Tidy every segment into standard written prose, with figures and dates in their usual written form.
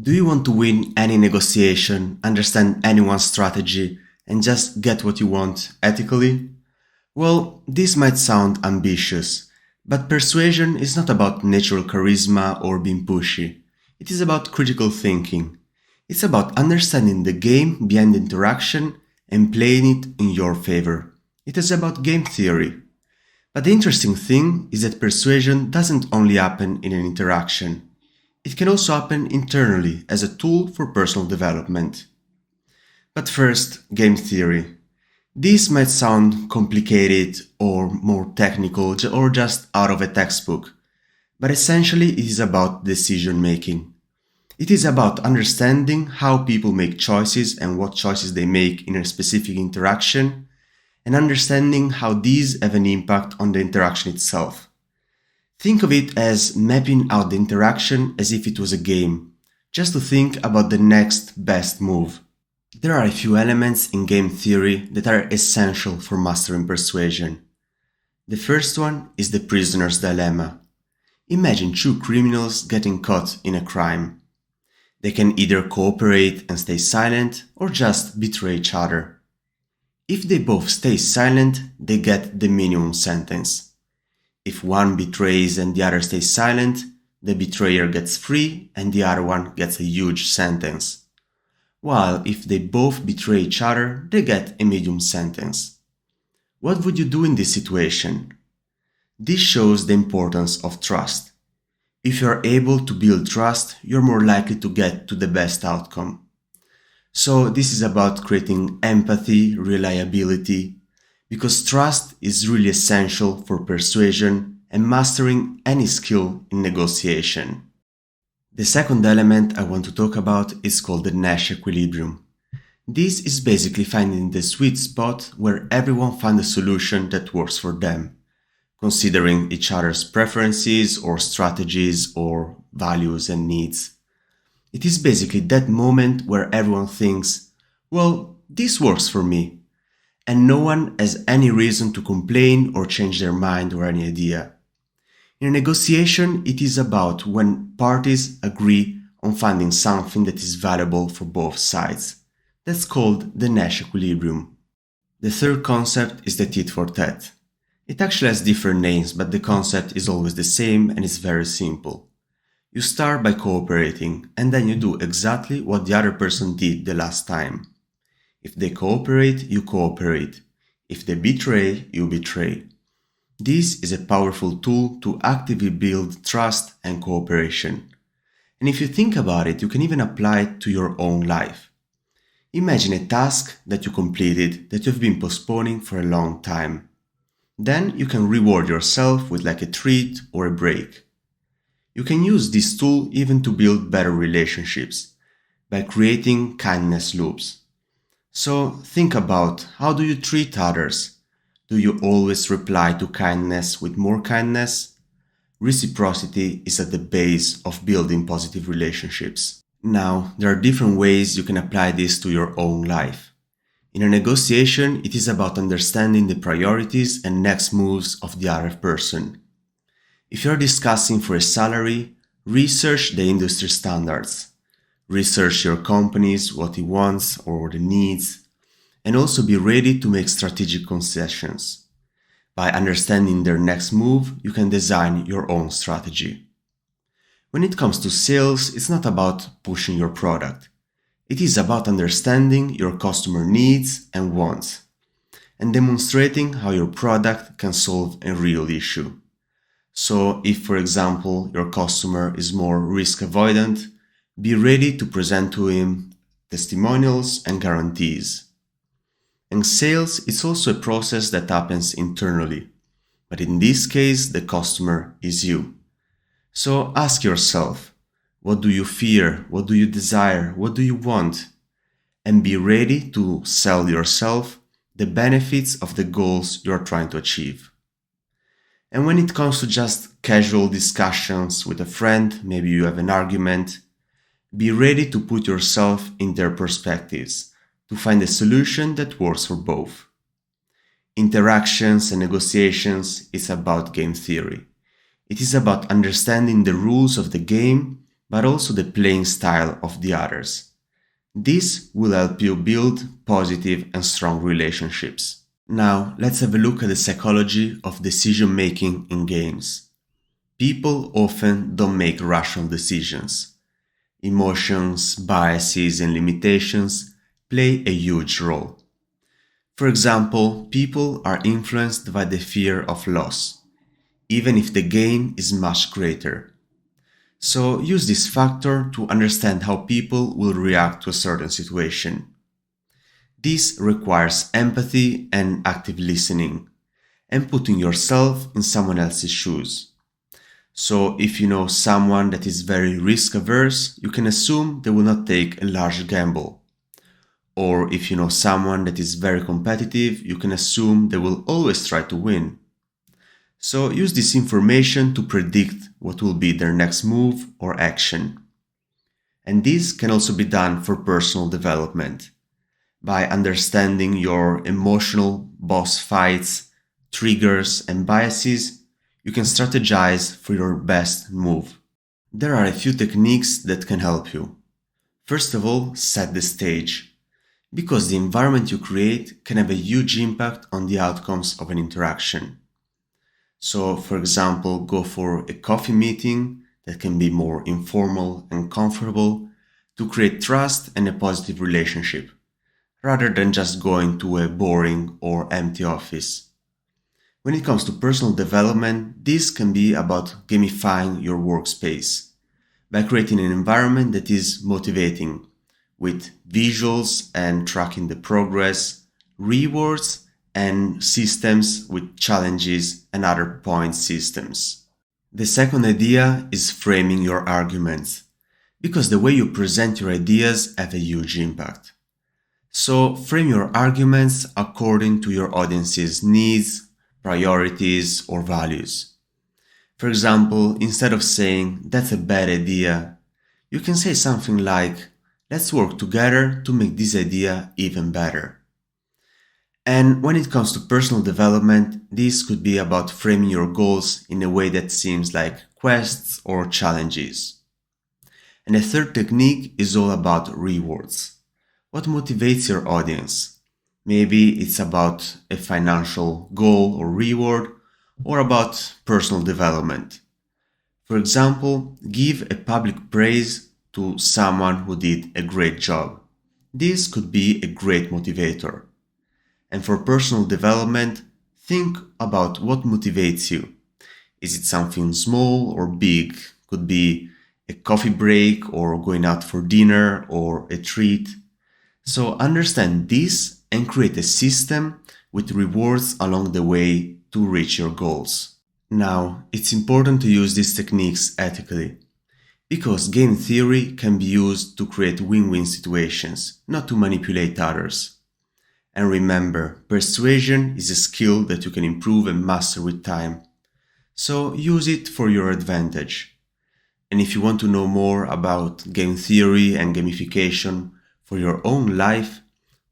Do you want to win any negotiation, understand anyone's strategy, and just get what you want ethically? Well, this might sound ambitious, but persuasion is not about natural charisma or being pushy. It is about critical thinking. It's about understanding the game behind the interaction and playing it in your favor. It is about game theory. But the interesting thing is that persuasion doesn't only happen in an interaction. It can also happen internally as a tool for personal development. But first, game theory. This might sound complicated or more technical or just out of a textbook, but essentially it is about decision making. It is about understanding how people make choices and what choices they make in a specific interaction, and understanding how these have an impact on the interaction itself. Think of it as mapping out the interaction as if it was a game, just to think about the next best move. There are a few elements in game theory that are essential for mastering persuasion. The first one is the prisoner's dilemma. Imagine two criminals getting caught in a crime. They can either cooperate and stay silent or just betray each other. If they both stay silent, they get the minimum sentence. If one betrays and the other stays silent, the betrayer gets free and the other one gets a huge sentence. While if they both betray each other, they get a medium sentence. What would you do in this situation? This shows the importance of trust. If you are able to build trust, you're more likely to get to the best outcome. So this is about creating empathy, reliability, because trust is really essential for persuasion and mastering any skill in negotiation. The second element I want to talk about is called the Nash Equilibrium. This is basically finding the sweet spot where everyone finds a solution that works for them, considering each other's preferences or strategies or values and needs. It is basically that moment where everyone thinks, well, this works for me, and no one has any reason to complain or change their mind or any idea. In a negotiation, it is about when parties agree on finding something that is valuable for both sides. That's called the Nash Equilibrium. The third concept is the Tit-for-Tat. It actually has different names, but the concept is always the same and it's very simple. You start by cooperating, and then you do exactly what the other person did the last time. If they cooperate, you cooperate. If they betray, you betray. This is a powerful tool to actively build trust and cooperation. And if you think about it, you can even apply it to your own life. Imagine a task that you completed that you've been postponing for a long time. Then you can reward yourself with like a treat or a break. You can use this tool even to build better relationships by creating kindness loops. So think about, how do you treat others? Do you always reply to kindness with more kindness? Reciprocity is at the base of building positive relationships. Now, there are different ways you can apply this to your own life. In a negotiation, it is about understanding the priorities and next moves of the other person. If you're discussing for a salary, research the industry standards. Research your company's, what it wants or the needs, and also be ready to make strategic concessions. By understanding their next move, you can design your own strategy. When it comes to sales, it's not about pushing your product. It is about understanding your customer needs and wants, and demonstrating how your product can solve a real issue. So if, for example, your customer is more risk avoidant, be ready to present to him testimonials and guarantees. In sales, it's also a process that happens internally, but in this case, the customer is you. So ask yourself, what do you fear? What do you desire? What do you want? And be ready to sell yourself the benefits of the goals you're trying to achieve. And when it comes to just casual discussions with a friend, maybe you have an argument, be ready to put yourself in their perspectives, to find a solution that works for both. Interactions and negotiations is about game theory. It is about understanding the rules of the game but also the playing style of the others. This will help you build positive and strong relationships. Now, let's have a look at the psychology of decision making in games. People often don't make rational decisions. Emotions, biases, and limitations play a huge role. For example, people are influenced by the fear of loss, even if the gain is much greater. So use this factor to understand how people will react to a certain situation. This requires empathy and active listening, and putting yourself in someone else's shoes. So if you know someone that is very risk averse, you can assume they will not take a large gamble. Or if you know someone that is very competitive, you can assume they will always try to win. So use this information to predict what will be their next move or action. And this can also be done for personal development. By understanding your emotional boss fights, triggers, and biases, you can strategize for your best move. There are a few techniques that can help you. First of all, set the stage, because the environment you create can have a huge impact on the outcomes of an interaction. So, for example, go for a coffee meeting that can be more informal and comfortable to create trust and a positive relationship, rather than just going to a boring or empty office. When it comes to personal development, this can be about gamifying your workspace by creating an environment that is motivating, with visuals and tracking the progress, rewards, and systems with challenges and other point systems. The second idea is framing your arguments, because the way you present your ideas have a huge impact. So frame your arguments according to your audience's needs, priorities, or values. For example, instead of saying, "That's a bad idea," you can say something like, "Let's work together to make this idea even better." And when it comes to personal development, this could be about framing your goals in a way that seems like quests or challenges. And the third technique is all about rewards. What motivates your audience? Maybe it's about a financial goal or reward, or about personal development. For example, give a public praise to someone who did a great job. This could be a great motivator. And for personal development, think about what motivates you. Is it something small or big? Could be a coffee break, or going out for dinner, or a treat. So understand this and create a system with rewards along the way to reach your goals. Now, it's important to use these techniques ethically, because game theory can be used to create win-win situations, not to manipulate others. And remember, persuasion is a skill that you can improve and master with time. So use it for your advantage. And if you want to know more about game theory and gamification for your own life,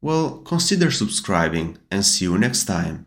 well, consider subscribing, and see you next time.